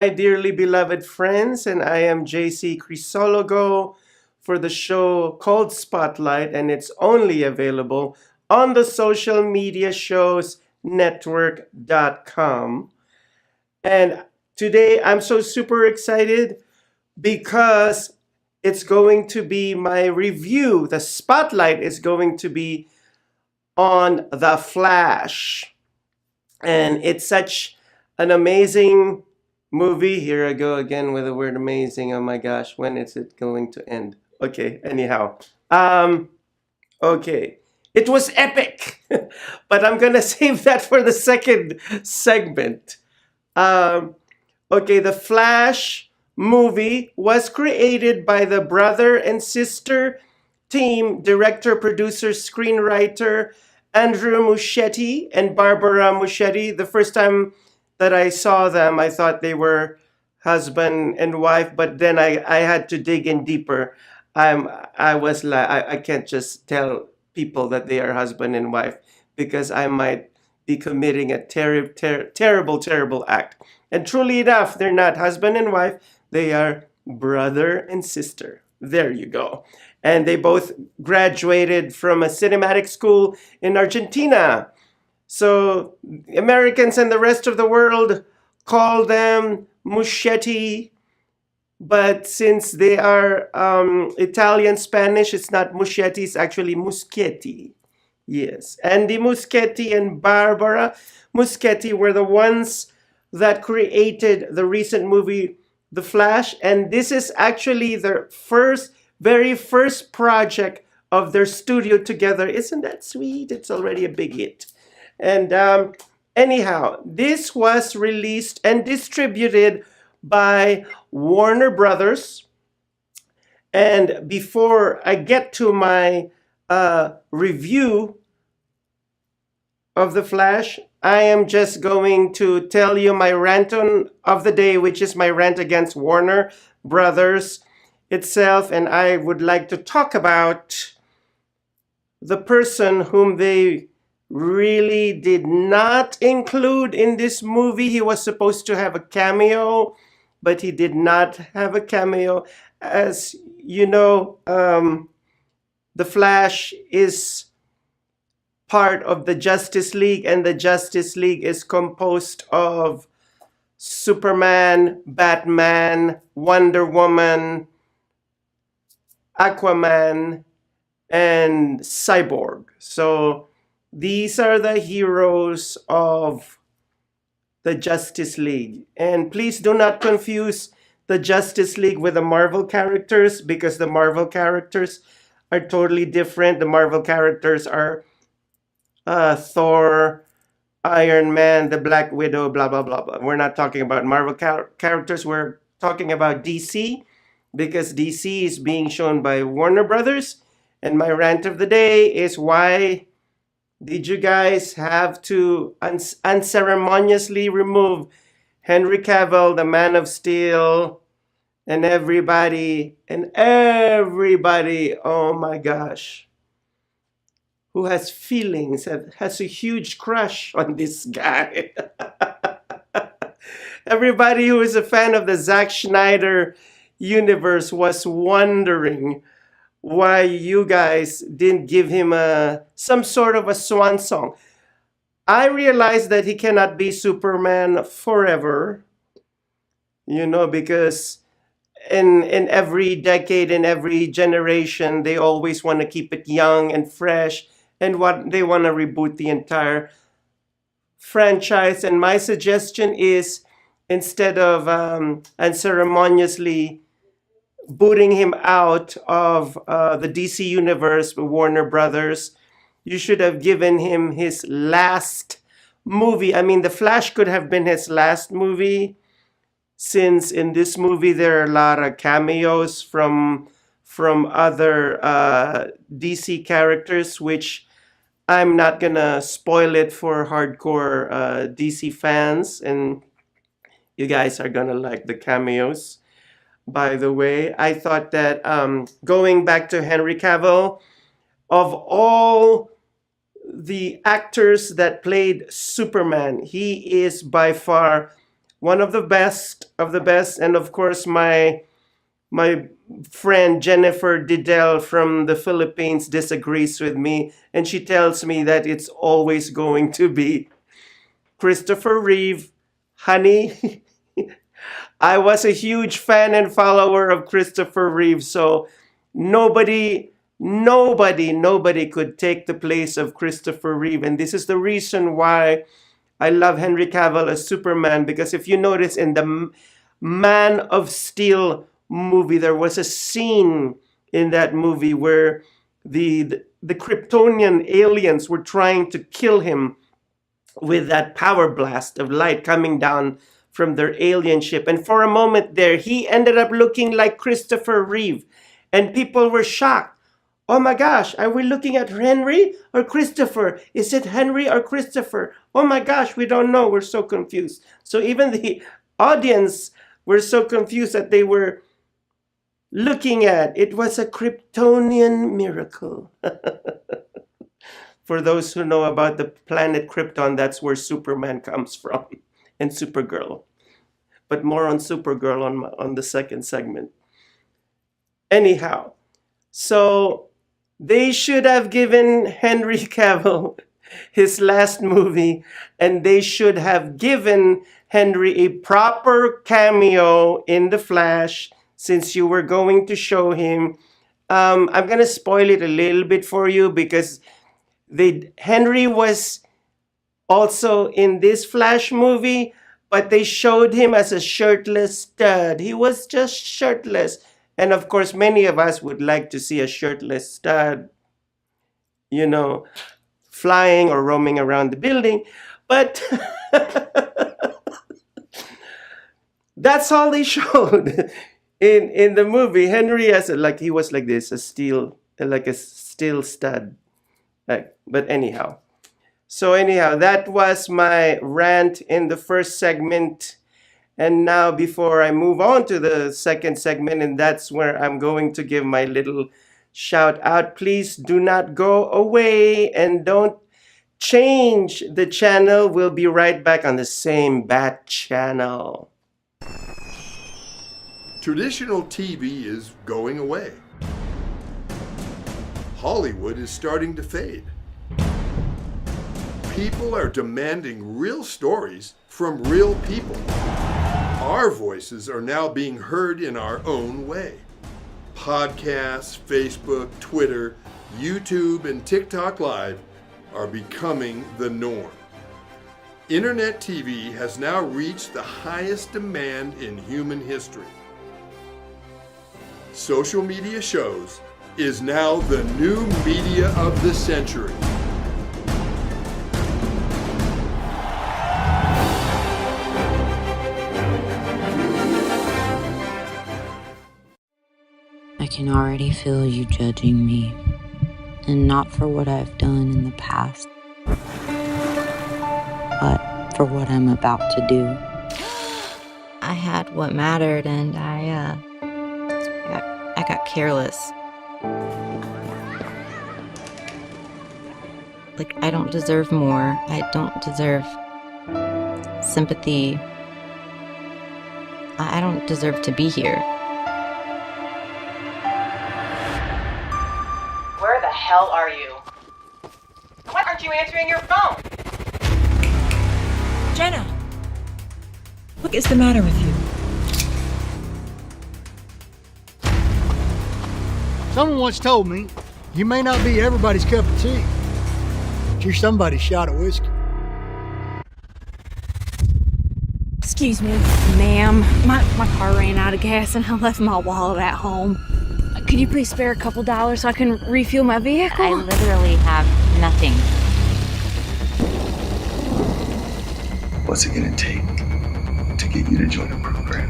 My dearly beloved friends, and I am JC Crisologo for the show called Spotlight, and it's only available on the social media shows network.com. And today I'm so super excited because it's going to be my review. The spotlight is going to be on The Flash. And it's such an amazing movie. Here I go again with the word amazing. Oh my gosh, when is it going to end? Okay, anyhow. Um, okay. It was epic, but I'm gonna save that for the second segment. Um, okay, the Flash movie was created by the brother and sister team, director, producer, screenwriter Andrew Muschietti and Barbara Muschietti. The first time that I saw them, I thought they were husband and wife, but then I had to dig in deeper. I was like I can't just tell people that they are husband and wife because I might be committing a terrible act. And truly enough, they're not husband and wife, they are brother and sister. There you go. And they both graduated from a cinematic school in Argentina. So Americans and the rest of the world call them Muschietti, but since they are Italian Spanish, it's not Muschietti, it's actually Muschietti. Yes, Andy Muschietti and Barbara Muschietti were the ones that created the recent movie The Flash, and this is actually their very first project of their studio together. Isn't that sweet? It's already a big hit. And anyhow, this was released and distributed by Warner Brothers. And before I get to my review of The Flash, I am just going to tell you my rant of the day, which is my rant against Warner Brothers itself. And I would like to talk about the person whom they really did not include in this movie. He was supposed to have a cameo, but he did not have a cameo. As you know, The Flash is part of the Justice League, and the Justice League is composed of Superman, Batman, Wonder Woman, Aquaman, and Cyborg. So these are the heroes of the Justice League. And please do not confuse the Justice League with the Marvel characters, because the Marvel characters are totally different. The Marvel characters are Thor, Iron Man, the Black Widow, blah, blah, blah, blah. We're not talking about Marvel characters. We're talking about DC, because DC is being shown by Warner Brothers. And my rant of the day is, why did you guys have to unceremoniously remove Henry Cavill, the Man of Steel, and everybody, oh my gosh, who has feelings, has a huge crush on this guy. Everybody who is a fan of the Zack Snyder universe was wondering why you guys didn't give him some sort of a swan song. I realize that he cannot be Superman forever, because in every decade, in every generation, they always want to keep it young and fresh, and what they want to reboot the entire franchise. And my suggestion is, instead of unceremoniously booting him out of the DC universe, Warner Brothers, you should have given him his last movie. I mean, The Flash could have been his last movie, since in this movie there are a lot of cameos from other DC characters, which I'm not gonna spoil it for hardcore DC fans, and you guys are gonna like the cameos. By the way, I thought that going back to Henry Cavill, of all the actors that played Superman, he is by far one of the best, and of course my friend Jennifer Didel from the Philippines disagrees with me, and she tells me that it's always going to be Christopher Reeve. Honey, I was a huge fan and follower of Christopher Reeve, so nobody could take the place of Christopher Reeve. And this is the reason why I love Henry Cavill as Superman, because if you notice in the Man of Steel movie, there was a scene in that movie where the Kryptonian aliens were trying to kill him with that power blast of light coming down from their alien ship. And for a moment there, he ended up looking like Christopher Reeve. And people were shocked. Oh my gosh, are we looking at Henry or Christopher? Is it Henry or Christopher? Oh my gosh, we don't know. We're so confused. So even the audience were so confused that they were looking at it. Was a Kryptonian miracle. For those who know about the planet Krypton, that's where Superman comes from, and Supergirl. But more on Supergirl on the second segment. Anyhow, so they should have given Henry Cavill his last movie, and they should have given Henry a proper cameo in The Flash, since you were going to show him. I'm going to spoil it a little bit for you, because Henry was also in this Flash movie, but they showed him as a shirtless stud. He was just shirtless. And of course, many of us would like to see a shirtless stud, flying or roaming around the building. But that's all they showed in the movie. Henry he was like this, a steel stud. But anyhow, that was my rant in the first segment. And now, before I move on to the second segment, and that's where I'm going to give my little shout out, please do not go away and don't change the channel. We'll be right back on the same bat channel. Traditional TV is going away. Hollywood is starting to fade. People are demanding real stories from real people. Our voices are now being heard in our own way. Podcasts, Facebook, Twitter, YouTube, and TikTok Live are becoming the norm. Internet TV has now reached the highest demand in human history. Social media shows is now the new media of the century. I can already feel you judging me, and not for what I've done in the past, but for what I'm about to do. I had what mattered, and I got careless. Like, I don't deserve more. I don't deserve sympathy. I don't deserve to be here. Where the hell are you? Why aren't you answering your phone? Jenna! What is the matter with you? Someone once told me, you may not be everybody's cup of tea, but you're somebody's shot of whiskey. Excuse me, ma'am. My car ran out of gas and I left my wallet at home. Could you please spare a couple dollars so I can refuel my vehicle? I literally have nothing. What's it gonna take to get you to join the program?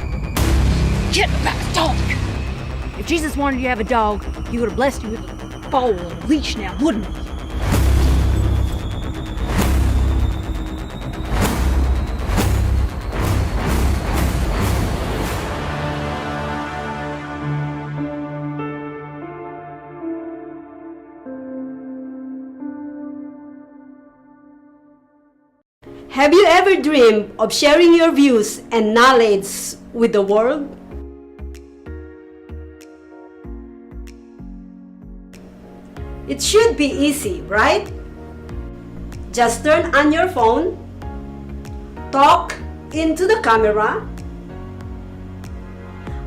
Get about a dog! If Jesus wanted you to have a dog, he would have blessed you with a bowl and a leash now, wouldn't he? Have you ever dreamed of sharing your views and knowledge with the world? It should be easy, right? Just turn on your phone, talk into the camera,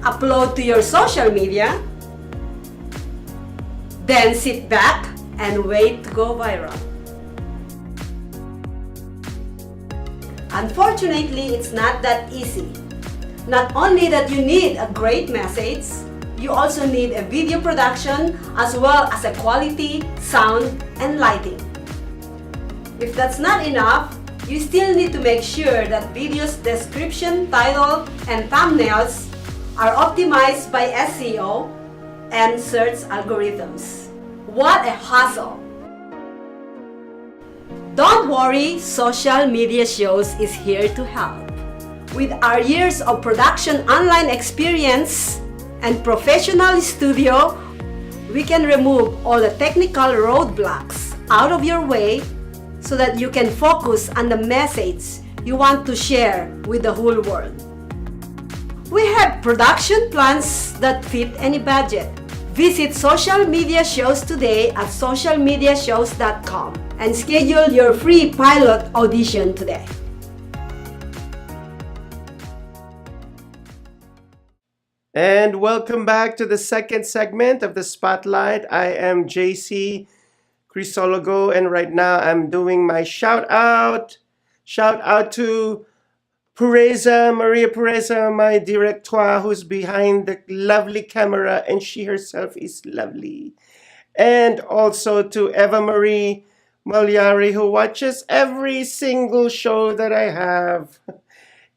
upload to your social media, then sit back and wait to go viral. Unfortunately, it's not that easy. Not only that you need a great message, you also need a video production as well as a quality sound and lighting. If that's not enough, you still need to make sure that video's description, title, and thumbnails are optimized by SEO and search algorithms. What a hassle! Don't worry, Social Media Shows is here to help. With our years of production online experience and professional studio, we can remove all the technical roadblocks out of your way so that you can focus on the message you want to share with the whole world. We have production plans that fit any budget. Visit Social Media Shows today at socialmediashows.com and schedule your free pilot audition today. And welcome back to the second segment of the Spotlight. I am JC Crisologo, and right now I'm doing my shout out. Shout out to Maria Pereza, my directoire, who's behind the lovely camera, and she herself is lovely. And also to Eva Marie Malyari, who watches every single show that I have.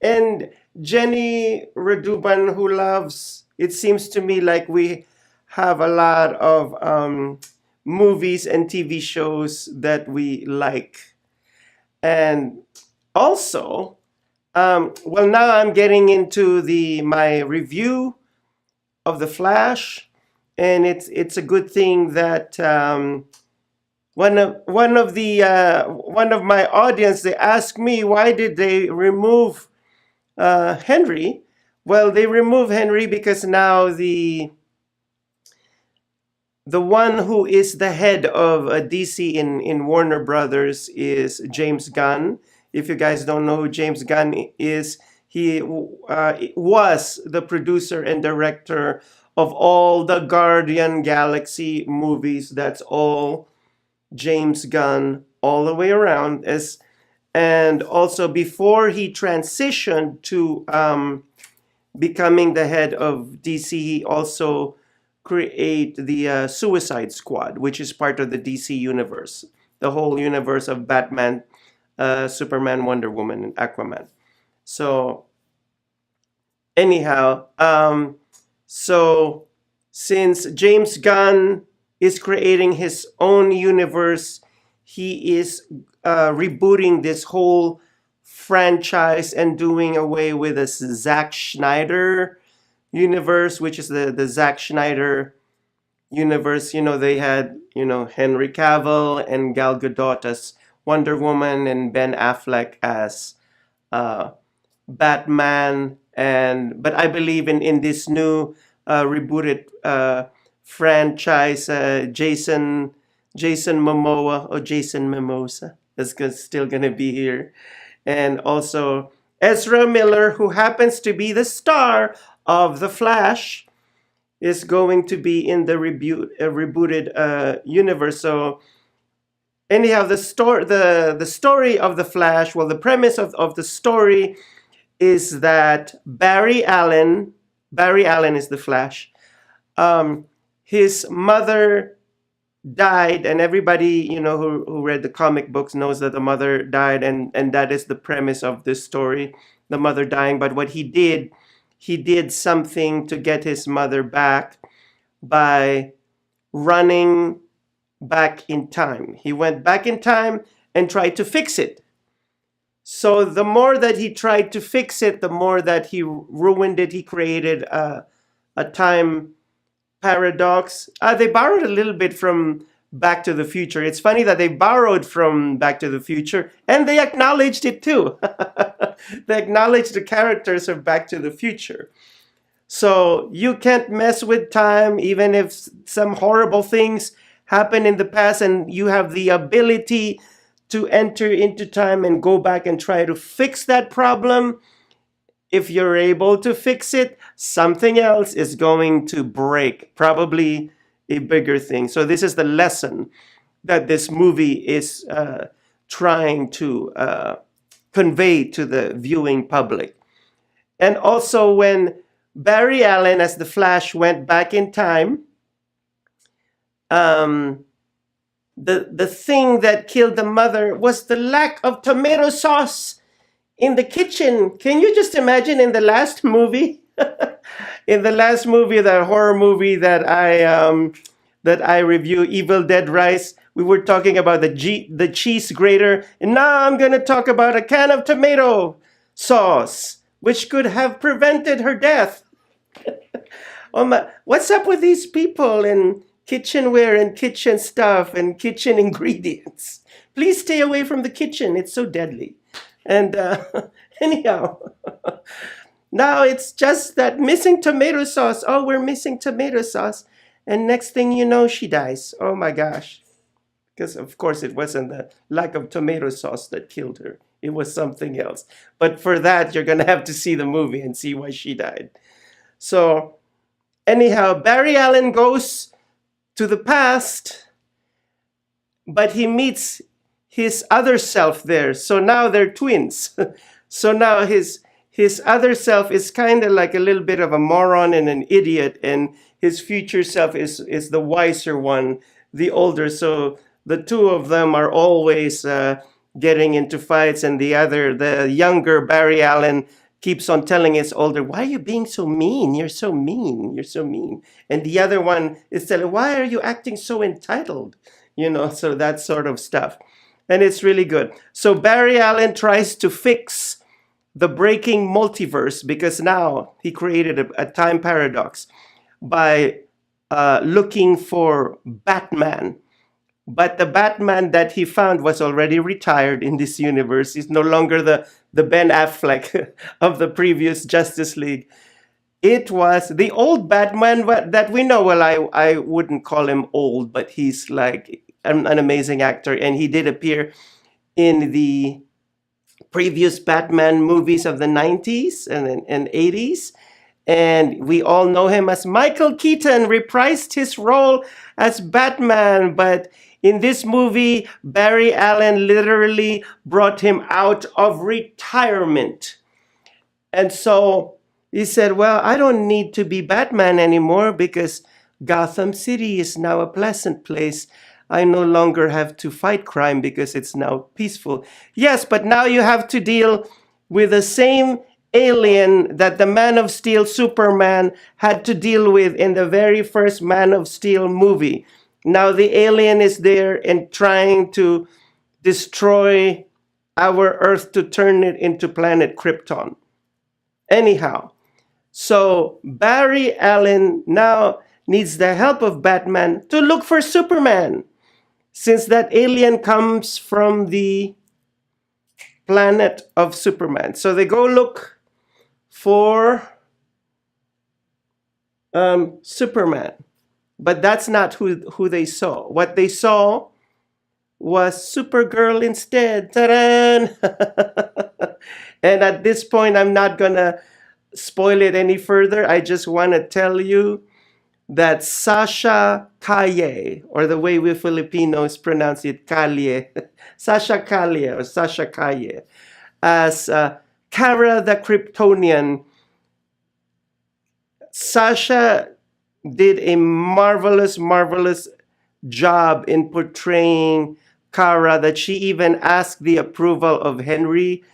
And Jenny Reduban, who loves, it seems to me like we have a lot of movies and TV shows that we like. And also, well, now I'm getting into my review of The Flash, and it's a good thing that one of my audience, they asked me why did they remove Henry. Well, they removed Henry because now the one who is the head of DC in Warner Brothers is James Gunn. If you guys don't know who James Gunn is, he was the producer and director of all the Guardian Galaxy movies. That's all James Gunn all the way around. And also before he transitioned to becoming the head of DC, he also created the Suicide Squad, which is part of the DC universe, the whole universe of Batman, Superman, Wonder Woman, and Aquaman. So anyhow, so since James Gunn is creating his own universe, he is rebooting this whole franchise and doing away with this Zack Snyder universe, which is the Zack Snyder universe. You know, they had, Henry Cavill and Gal Gadot as Wonder Woman and Ben Affleck as Batman. But I believe in this new rebooted franchise, Jason Momoa or Jason Mimosa is still gonna be here, and also Ezra Miller, who happens to be the star of The Flash, is going to be in the rebooted universe. So anyhow, the story of The Flash, well, the premise of the story is that Barry Allen is the Flash. His mother died, and everybody who read the comic books knows that the mother died, and that is the premise of this story, the mother dying. But what he did something to get his mother back by running back in time. He went back in time and tried to fix it. So the more that he tried to fix it, the more that he ruined it. He created a time paradox. They borrowed a little bit from Back to the Future. It's funny that they borrowed from Back to the Future and they acknowledged it too. They acknowledged the characters of Back to the Future. So you can't mess with time, even if some horrible things happen in the past, and you have the ability to enter into time and go back and try to fix that problem. If you're able to fix it, something else is going to break, probably a bigger thing. So this is the lesson that this movie is trying to convey to the viewing public. And also when Barry Allen as the Flash went back in time, the thing that killed the mother was the lack of tomato sauce in the kitchen. Can you just imagine in the last movie? In the last movie, that horror movie that I review, Evil Dead Rise, we were talking about the cheese grater, and now I'm gonna talk about a can of tomato sauce, which could have prevented her death. Oh my, what's up with these people and kitchenware and kitchen stuff and kitchen ingredients? Please stay away from the kitchen. It's so deadly. And anyhow, now it's just that missing tomato sauce. Oh, we're missing tomato sauce. And next thing you know, she dies. Oh my gosh. Because of course it wasn't the lack of tomato sauce that killed her. It was something else. But for that, you're going to have to see the movie and see why she died. So anyhow, Barry Allen goes to the past, but he meets his other self there. So now they're twins. So now his other self is kind of like a little bit of a moron and an idiot, and his future self is the wiser one, the older. So the two of them are always getting into fights, and the younger Barry Allen keeps on telling his older, why are you being so mean? You're so mean. You're so mean. And the other one is telling, why are you acting so entitled? You know, so that sort of stuff. And it's really good. So Barry Allen tries to fix the breaking multiverse because now he created a time paradox by looking for Batman. But the Batman that he found was already retired in this universe. He's no longer the Ben Affleck of the previous Justice League. It was the old Batman that we know. Well, I wouldn't call him old, but he's like an amazing actor. And he did appear in the previous Batman movies of the 90s and 80s. And we all know him as Michael Keaton reprised his role as Batman. But in this movie, Barry Allen literally brought him out of retirement. And so he said, well, I don't need to be Batman anymore because Gotham City is now a pleasant place. I no longer have to fight crime because it's now peaceful. Yes, but now you have to deal with the same alien that the Man of Steel Superman had to deal with in the very first Man of Steel movie. Now the alien is there and trying to destroy our Earth to turn it into planet Krypton. Anyhow, so Barry Allen now needs the help of Batman to look for Superman, since that alien comes from the planet of Superman. So they go look for Superman. But that's not who they saw. What they saw was Supergirl instead. Ta-da! And at this point, I'm not going to spoil it any further. I just want to tell you that Sasha Calle, or the way we Filipinos pronounce it, Calle, Sasha Calle or Sasha Calle, as Kara the Kryptonian. Sasha did a marvelous job in portraying Kara, that she even asked the approval of Henry.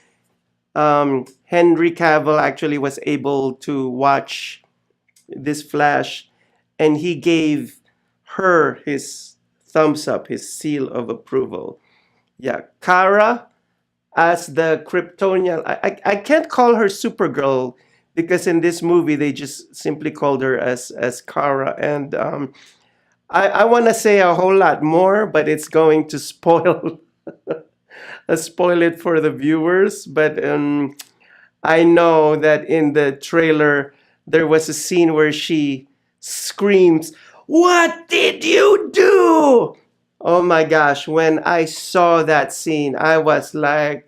Henry Cavill actually was able to watch this Flash, and he gave her his thumbs up, his seal of approval. Yeah, Kara as the Kryptonian. I can't call her Supergirl because in this movie they just simply called her as Kara, and I want to say a whole lot more, but it's going to spoil it for the viewers. But I know that in the trailer there was a scene where she screams, "What did you do?" Oh my gosh, when I saw that scene, I was like,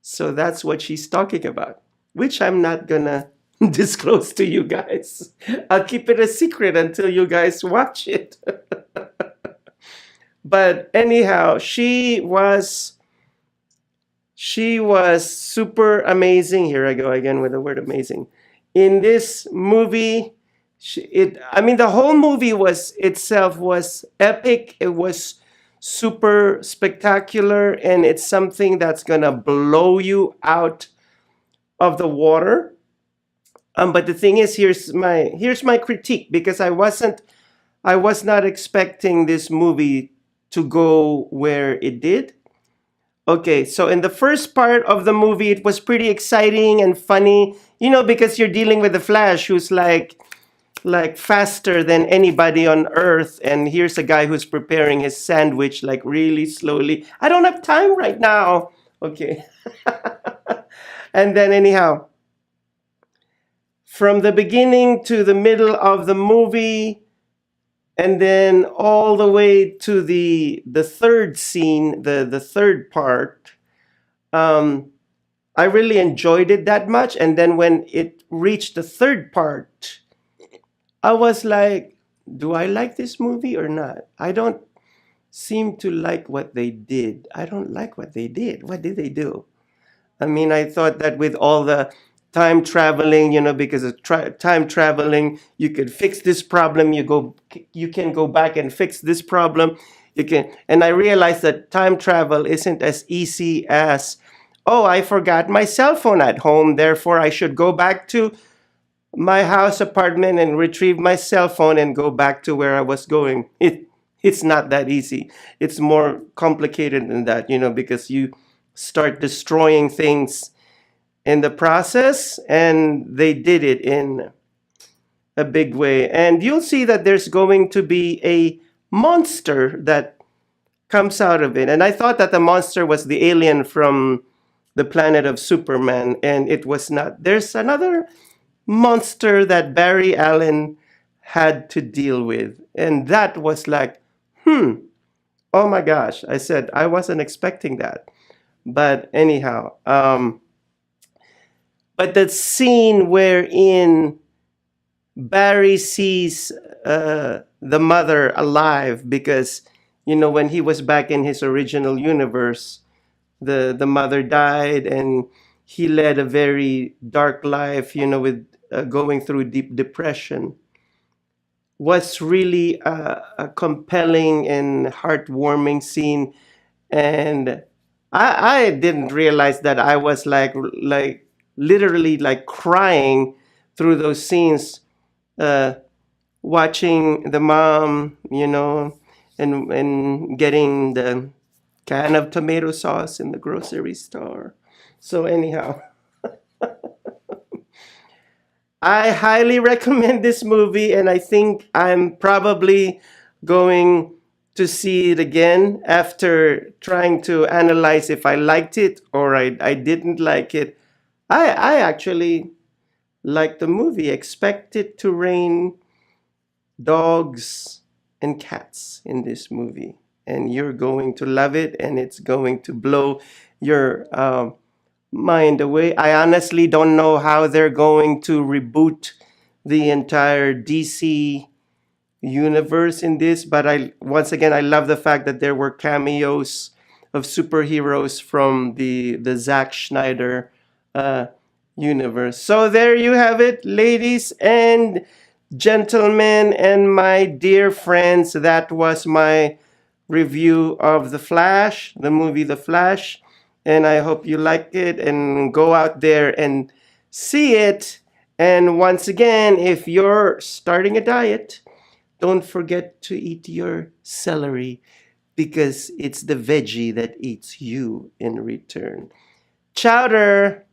so that's what she's talking about, which I'm not gonna disclose to you guys. I'll keep it a secret until you guys watch it. But anyhow, she was super amazing. Here I go again with the word amazing. In this movie, I mean, the whole movie was epic. It was super spectacular, and it's something that's gonna blow you out of the water. But the thing is, here's my critique, because I was not expecting this movie to go where it did. Okay, so in the first part of the movie, it was pretty exciting and funny, because you're dealing with the Flash, who's like faster than anybody on Earth, and here's a guy who's preparing his sandwich like really slowly. I don't have time right now. Okay. And then anyhow, from the beginning to the middle of the movie, and then all the way to the third scene, the third part, I really enjoyed it that much. And then when it reached the third part, I was like, do I like this movie or not? I don't seem to like what they did. I don't like what they did. What did they do? I mean, I thought that with all the time traveling, because of time traveling, you could fix this problem. You can go back and fix this problem. And I realized that time travel isn't as easy as, oh, I forgot my cell phone at home, therefore I should go back to my house apartment and retrieve my cell phone and go back to where I was going. It's not that easy. It's more complicated than that, because you start destroying things in the process, and they did it in a big way. And you'll see that there's going to be a monster that comes out of it. And I thought that the monster was the alien from the planet of Superman, and it was not. There's another monster that Barry Allen had to deal with, and that was like, oh my gosh. I said I wasn't expecting that. But anyhow, but the scene wherein Barry sees the mother alive, because when he was back in his original universe, the mother died, and he led a very dark life, with going through deep depression, was really a compelling and heartwarming scene. And I didn't realize that I was like literally like crying through those scenes, watching the mom, and getting the can of tomato sauce in the grocery store. So anyhow, I highly recommend this movie, and I think I'm probably going to see it again after trying to analyze if I liked it or I didn't like it. I actually liked the movie. Expect it to rain dogs and cats in this movie, and you're going to love it, and it's going to blow your mind away. I honestly don't know how they're going to reboot the entire DC universe in this, but once again, I love the fact that there were cameos of superheroes from the Zack Snyder universe. So there you have it, ladies and gentlemen, and my dear friends. That was my review of The Flash, the movie The Flash, and I hope you liked it, and go out there and see it. And once again, if you're starting a diet, don't forget to eat your celery, because it's the veggie that eats you in return. Chowder!